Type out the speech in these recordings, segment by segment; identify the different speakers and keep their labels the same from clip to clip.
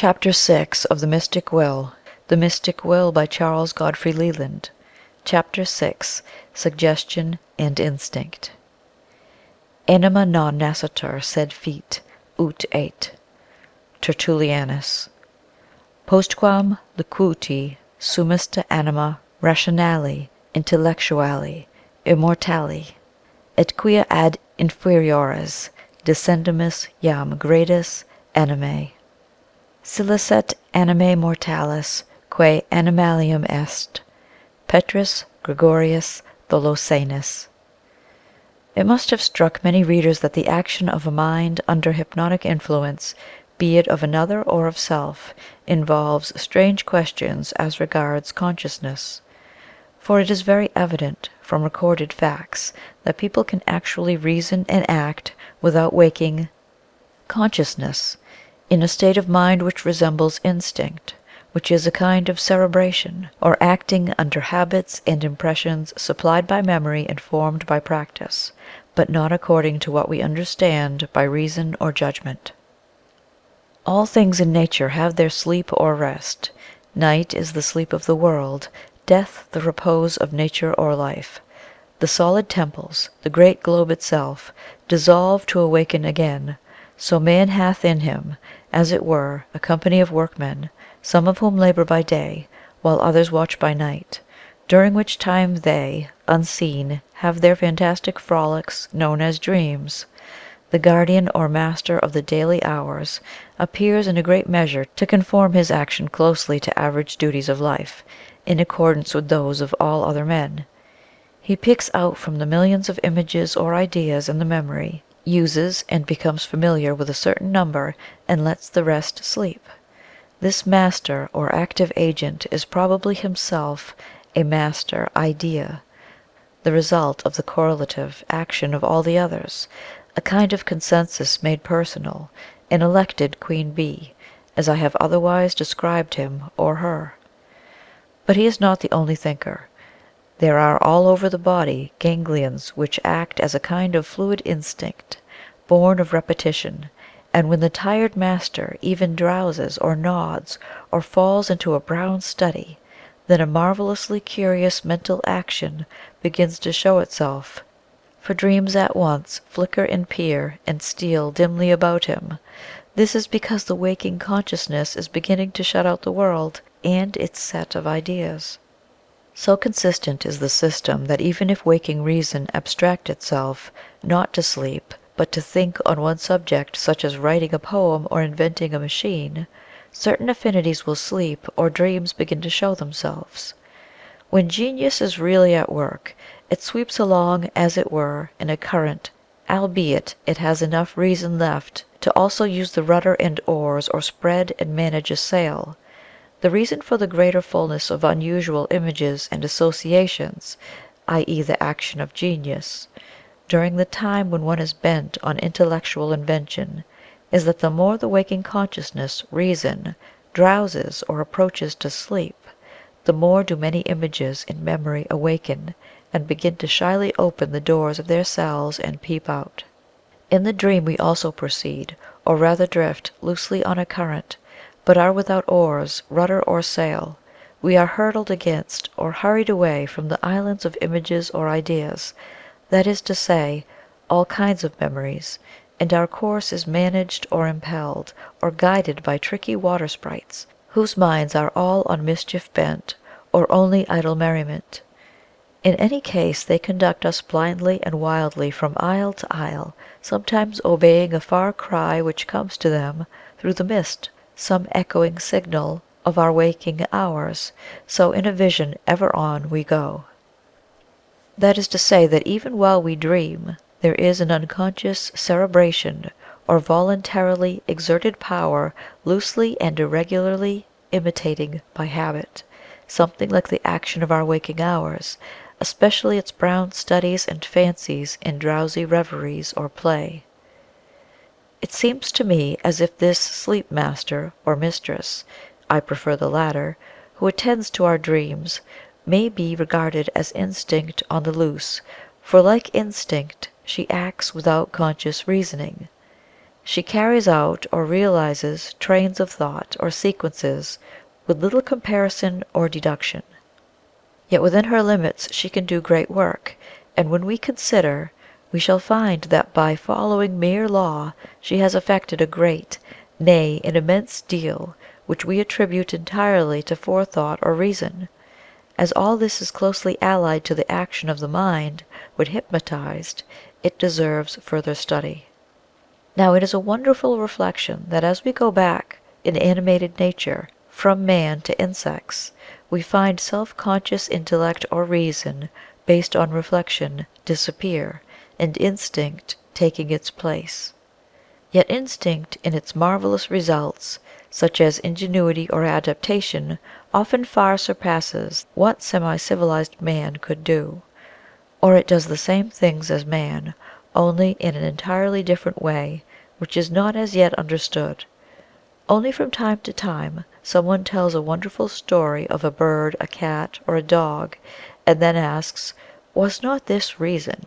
Speaker 1: Chapter 6 of The Mystic Will. The Mystic Will by Charles Godfrey Leland. Chapter 6. Suggestion and Instinct. Anima non nascitur sed fit, ut ait. Tertullianus. Postquam liquuti sumista anima rationali intellectuali immortali, et quia ad inferiores descendimus iam gradus animae. Silicet animae mortalis, quae animalium est. Petrus Gregorius Tholosanus. It must have struck many readers that the action of a mind under hypnotic influence, be it of another or of self, involves strange questions as regards consciousness. For it is very evident from recorded facts that people can actually reason and act without waking consciousness, in a state of mind which resembles instinct, which is a kind of cerebration, or acting under habits and impressions supplied by memory and formed by practice, but not according to what we understand by reason or judgment. All things in nature have their sleep or rest. Night is the sleep of the world, death the repose of nature or life. The solid temples, the great globe itself, dissolve to awaken again. So man hath in him, as it were, a company of workmen, some of whom labor by day, while others watch by night, during which time they, unseen, have their fantastic frolics known as dreams. The guardian or master of the daily hours appears in a great measure to conform his action closely to average duties of life, in accordance with those of all other men. He picks out from the millions of images or ideas in the memory, uses and becomes familiar with a certain number, and lets the rest sleep. This master or active agent is probably himself a master idea, the result of the correlative action of all the others, a kind of consensus made personal, an elected queen bee, as I have otherwise described him or her. But he is not the only thinker. There are all over the body ganglions which act as a kind of fluid instinct, born of repetition, and when the tired master even drowses or nods or falls into a brown study, then a marvelously curious mental action begins to show itself, for dreams at once flicker and peer and steal dimly about him. This is because the waking consciousness is beginning to shut out the world and its set of ideas. So consistent is the system that even if waking reason abstract itself, not to sleep, but to think on one subject, such as writing a poem or inventing a machine, certain affinities will sleep or dreams begin to show themselves. When genius is really at work, it sweeps along as it were in a current, albeit it has enough reason left to also use the rudder and oars or spread and manage a sail. The reason for the greater fullness of unusual images and associations, i.e. the action of genius, during the time when one is bent on intellectual invention, is that the more the waking consciousness, reason, drowses or approaches to sleep, the more do many images in memory awaken and begin to shyly open the doors of their cells and peep out. In the dream we also proceed, or rather drift, loosely on a current, but are without oars, rudder, or sail. We are hurtled against or hurried away from the islands of images or ideas, that is to say, all kinds of memories, and our course is managed or impelled or guided by tricky water sprites, whose minds are all on mischief bent, or only idle merriment. In any case they conduct us blindly and wildly from isle to isle, sometimes obeying a far cry which comes to them through the mist, some echoing signal of our waking hours, so in a vision ever on we go. That is to say that even while we dream, there is an unconscious cerebration or voluntarily exerted power loosely and irregularly imitating by habit something like the action of our waking hours, especially its brown studies and fancies in drowsy reveries or play. It seems to me as if this sleep master or mistress, I prefer the latter, who attends to our dreams, may be regarded as instinct on the loose, for like instinct she acts without conscious reasoning. She carries out or realizes trains of thought or sequences with little comparison or deduction. Yet within her limits she can do great work, and when we consider, we shall find that by following mere law she has effected a great, nay, an immense deal, which we attribute entirely to forethought or reason. As all this is closely allied to the action of the mind when hypnotized, it deserves further study. Now it is a wonderful reflection that as we go back in animated nature from man to insects, we find self-conscious intellect or reason based on reflection disappear, and instinct taking its place. Yet instinct in its marvelous results, such as ingenuity or adaptation, often far surpasses what semi-civilized man could do. Or it does the same things as man, only in an entirely different way, which is not as yet understood. Only from time to time someone tells a wonderful story of a bird, a cat, or a dog, and then asks, "Was not this reason?"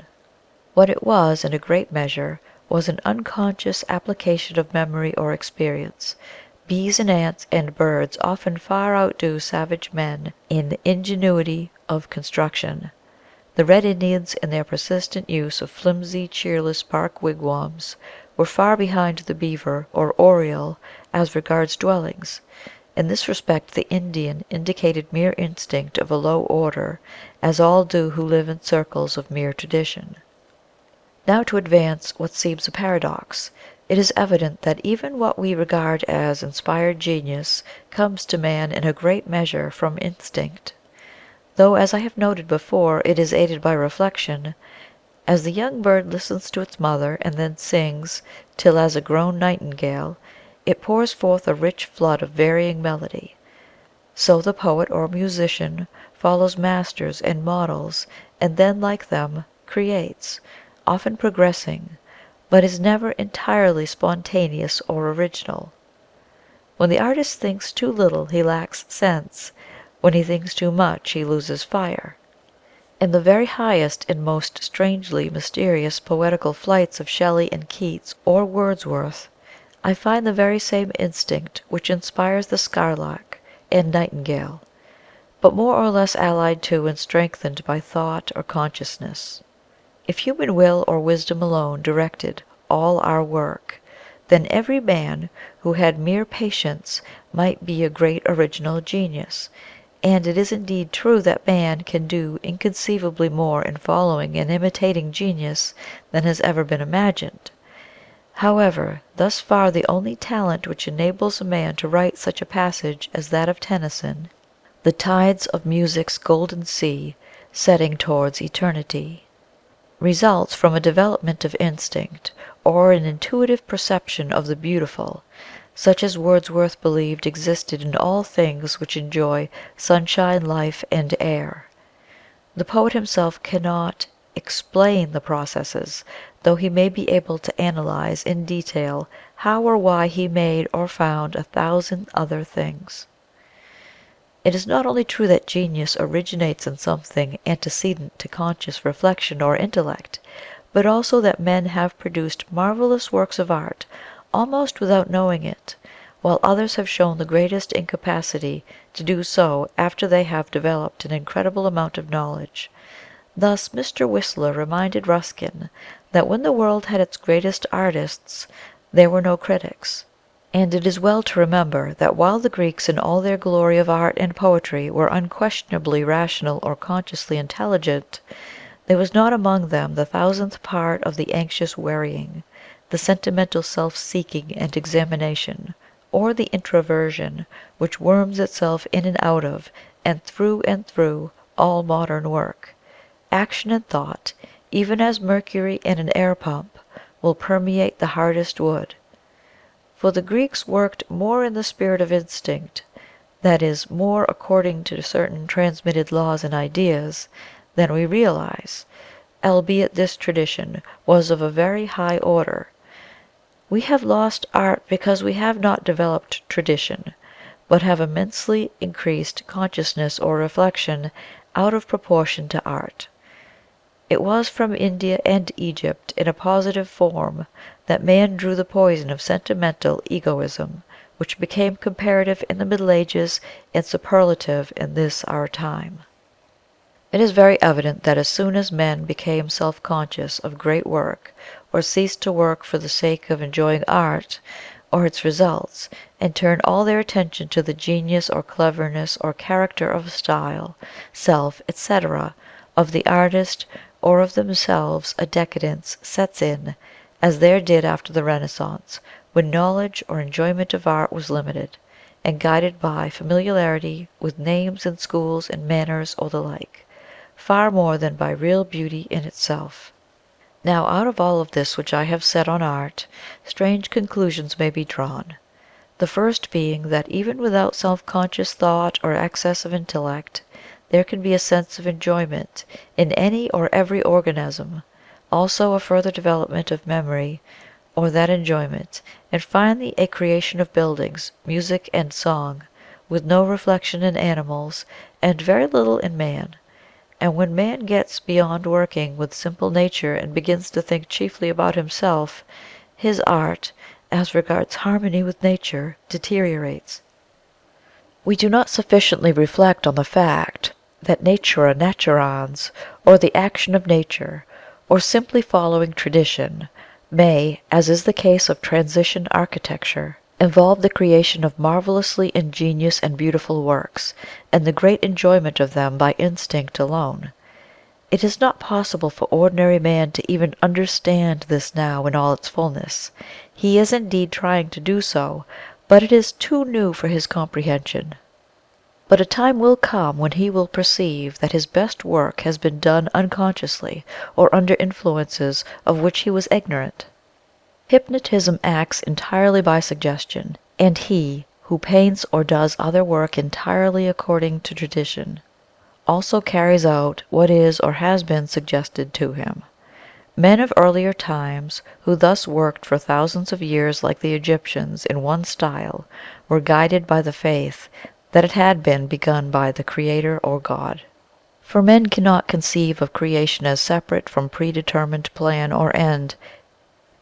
Speaker 1: What it was, in a great measure, was an unconscious application of memory or experience. Bees and ants and birds often far outdo savage men in ingenuity of construction. The Red Indians, in their persistent use of flimsy, cheerless bark wigwams, were far behind the beaver or oriole as regards dwellings. In this respect the Indian indicated mere instinct of a low order, as all do who live in circles of mere tradition. Now to advance what seems a paradox. It is evident that even what we regard as inspired genius comes to man in a great measure from instinct, though, as I have noted before, it is aided by reflection. As the young bird listens to its mother and then sings till, as a grown nightingale, it pours forth a rich flood of varying melody, so the poet or musician follows masters and models, and then, like them, creates, often progressing, but is never entirely spontaneous or original. When the artist thinks too little he lacks sense; when he thinks too much he loses fire. In the very highest and most strangely mysterious poetical flights of Shelley and Keats or Wordsworth, I find the very same instinct which inspires the skylark and nightingale, but more or less allied to and strengthened by thought or consciousness. If human will or wisdom alone directed all our work, then every man who had mere patience might be a great original genius, and it is indeed true that man can do inconceivably more in following and imitating genius than has ever been imagined. However, thus far the only talent which enables a man to write such a passage as that of Tennyson, "The tides of music's golden sea, setting towards eternity," results from a development of instinct, or an intuitive perception of the beautiful, such as Wordsworth believed existed in all things which enjoy sunshine, life, and air. The poet himself cannot explain the processes, though he may be able to analyze in detail how or why he made or found 1,000 other things. It is not only true that genius originates in something antecedent to conscious reflection or intellect, but also that men have produced marvelous works of art almost without knowing it, while others have shown the greatest incapacity to do so after they have developed an incredible amount of knowledge. Thus Mr. Whistler reminded Ruskin that when the world had its greatest artists there were no critics. And it is well to remember that while the Greeks in all their glory of art and poetry were unquestionably rational or consciously intelligent, there was not among them the 1,000th part of the anxious worrying, the sentimental self-seeking and examination, or the introversion which worms itself in and out of and through all modern work. Action and thought, even as mercury in an air pump, will permeate the hardest wood. For the Greeks worked more in the spirit of instinct, that is, more according to certain transmitted laws and ideas, than we realize, albeit this tradition was of a very high order. We have lost art because we have not developed tradition, but have immensely increased consciousness or reflection out of proportion to art. It was from India and Egypt in a positive form that man drew the poison of sentimental egoism, which became comparative in the Middle Ages and superlative in this our time. It is very evident that as soon as men became self-conscious of great work, or ceased to work for the sake of enjoying art or its results, and turned all their attention to the genius or cleverness or character of style, self, etc., of the artist, or of themselves, a decadence sets in, as there did after the Renaissance, when knowledge or enjoyment of art was limited, and guided by familiarity with names and schools and manners or the like, far more than by real beauty in itself. Now, out of all of this which I have said on art, strange conclusions may be drawn. The first being that even without self-conscious thought or excess of intellect, there can be a sense of enjoyment in any or every organism, also a further development of memory or that enjoyment, and finally a creation of buildings, music and song, with no reflection in animals and very little in man. And when man gets beyond working with simple nature and begins to think chiefly about himself, his art, as regards harmony with nature, deteriorates. We do not sufficiently reflect on the fact that natura naturans, or the action of nature, or simply following tradition, may, as is the case of transition architecture, involve the creation of marvelously ingenious and beautiful works, and the great enjoyment of them by instinct alone. It is not possible for ordinary man to even understand this now in all its fullness. He is indeed trying to do so, but it is too new for his comprehension. But a time will come when he will perceive that his best work has been done unconsciously or under influences of which he was ignorant. Hypnotism acts entirely by suggestion, and he who paints or does other work entirely according to tradition, also carries out what is or has been suggested to him. Men of earlier times, who thus worked for thousands of years like the Egyptians in one style, were guided by the faith that it had been begun by the Creator or God. For men cannot conceive of creation as separate from predetermined plan or end,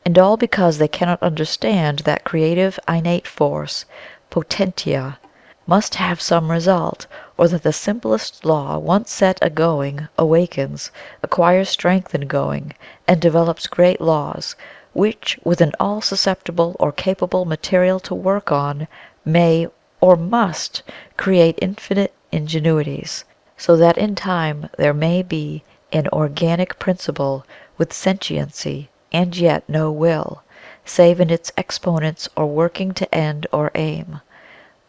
Speaker 1: and all because they cannot understand that creative innate force, potentia, must have some result, or that the simplest law once set a-going awakens, acquires strength in going, and develops great laws, which, with an all susceptible or capable material to work on, may or must create infinite ingenuities, so that in time there may be an organic principle with sentiency, and yet no will, save in its exponents or working to end or aim,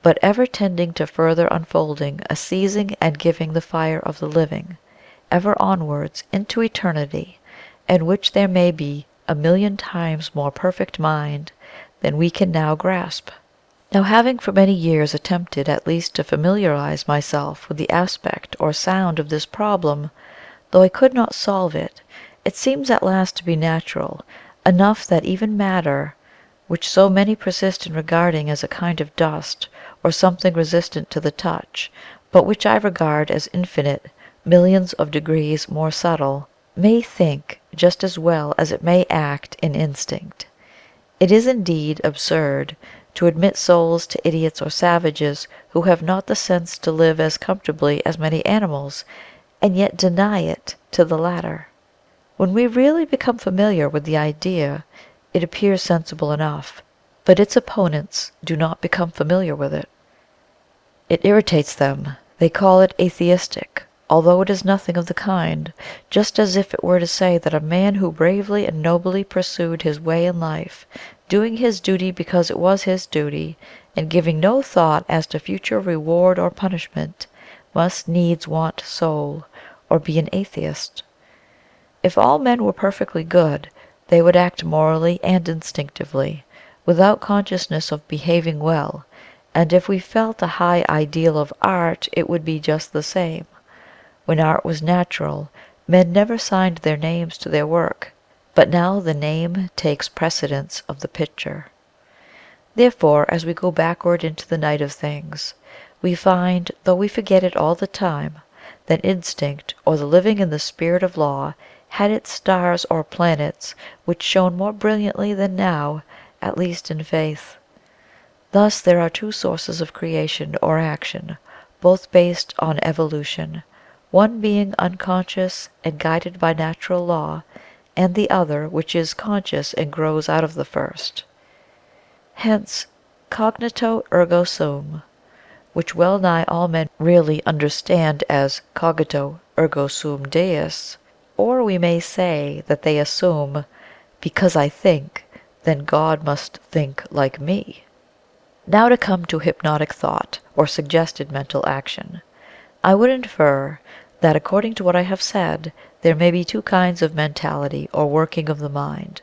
Speaker 1: but ever tending to further unfolding, a seizing and giving the fire of the living, ever onwards into eternity, in which there may be a million times more perfect mind than we can now grasp. Now, having for many years attempted at least to familiarize myself with the aspect or sound of this problem, though I could not solve it, it seems at last to be natural enough that even matter, which so many persist in regarding as a kind of dust, or something resistant to the touch, but which I regard as infinite millions of degrees more subtle, may think just as well as it may act in instinct. It is indeed absurd to admit souls to idiots or savages who have not the sense to live as comfortably as many animals, and yet deny it to the latter. When we really become familiar with the idea, it appears sensible enough, but its opponents do not become familiar with it. It irritates them. They call it atheistic, although it is nothing of the kind, just as if it were to say that a man who bravely and nobly pursued his way in life, doing his duty because it was his duty, and giving no thought as to future reward or punishment, must needs want soul, or be an atheist. If all men were perfectly good, they would act morally and instinctively, without consciousness of behaving well, and if we felt a high ideal of art, it would be just the same. When art was natural, men never signed their names to their work, but now the name takes precedence of the picture. Therefore, as we go backward into the night of things, we find, though we forget it all the time, that instinct, or the living in the spirit of law, had its stars or planets which shone more brilliantly than now, at least in faith. Thus there are two sources of creation or action, both based on evolution, one being unconscious and guided by natural law, and the other which is conscious and grows out of the first. Hence cognito ergo sum, which well nigh all men really understand as cogito ergo sum Deus, or we may say that they assume, because I think, then God must think like me. Now to come to hypnotic thought, or suggested mental action. I would infer that, according to what I have said, there may be two kinds of mentality or working of the mind,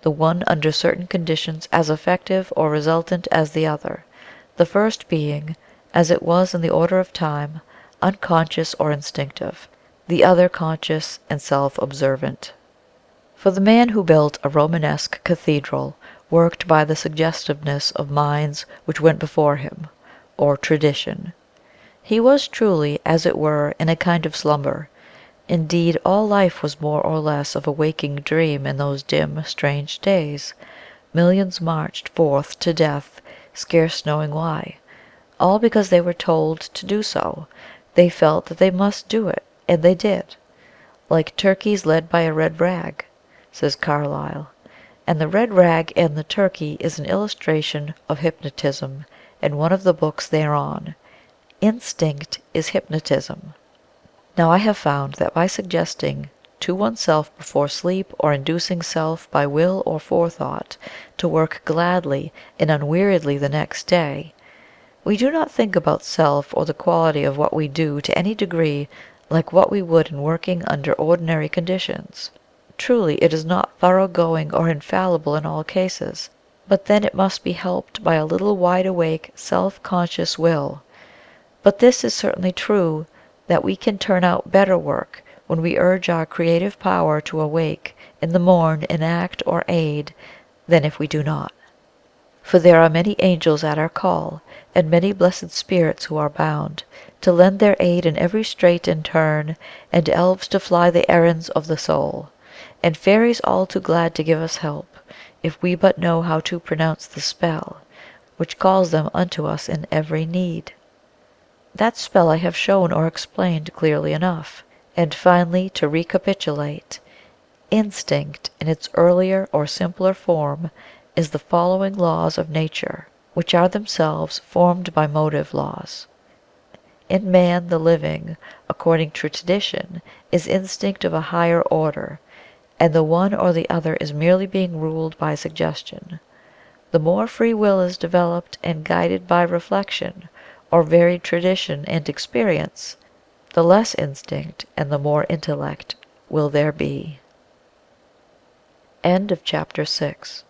Speaker 1: the one under certain conditions as effective or resultant as the other, the first being, as it was in the order of time, unconscious or instinctive, the other conscious and self-observant. For the man who built a Romanesque cathedral worked by the suggestiveness of minds which went before him, or tradition. He was truly, as it were, in a kind of slumber. Indeed, all life was more or less of a waking dream in those dim, strange days. Millions marched forth to death, scarce knowing why. All because they were told to do so. They felt that they must do it, and they did. Like turkeys led by a red rag, says Carlyle. And the red rag and the turkey is an illustration of hypnotism, and one of the books thereon. Instinct is hypnotism. Now I have found that by suggesting to oneself before sleep, or inducing self by will or forethought to work gladly and unweariedly the next day, we do not think about self or the quality of what we do to any degree like what we would in working under ordinary conditions. Truly it is not thorough-going or infallible in all cases, but then it must be helped by a little wide-awake, self-conscious will. But this is certainly true, that we can turn out better work when we urge our creative power to awake in the morn and act or aid, than if we do not. For there are many angels at our call, and many blessed spirits who are bound to lend their aid in every strait and turn, and elves to fly the errands of the soul, and fairies all too glad to give us help, if we but know how to pronounce the spell, which calls them unto us in every need. That spell I have shown or explained clearly enough. And finally, to recapitulate, instinct in its earlier or simpler form is the following laws of nature, which are themselves formed by motive laws. In man the living, according to tradition, is instinct of a higher order, and the one or the other is merely being ruled by suggestion. The more free will is developed and guided by reflection, or varied tradition and experience, the less instinct and the more intellect will there be. End of chapter 6.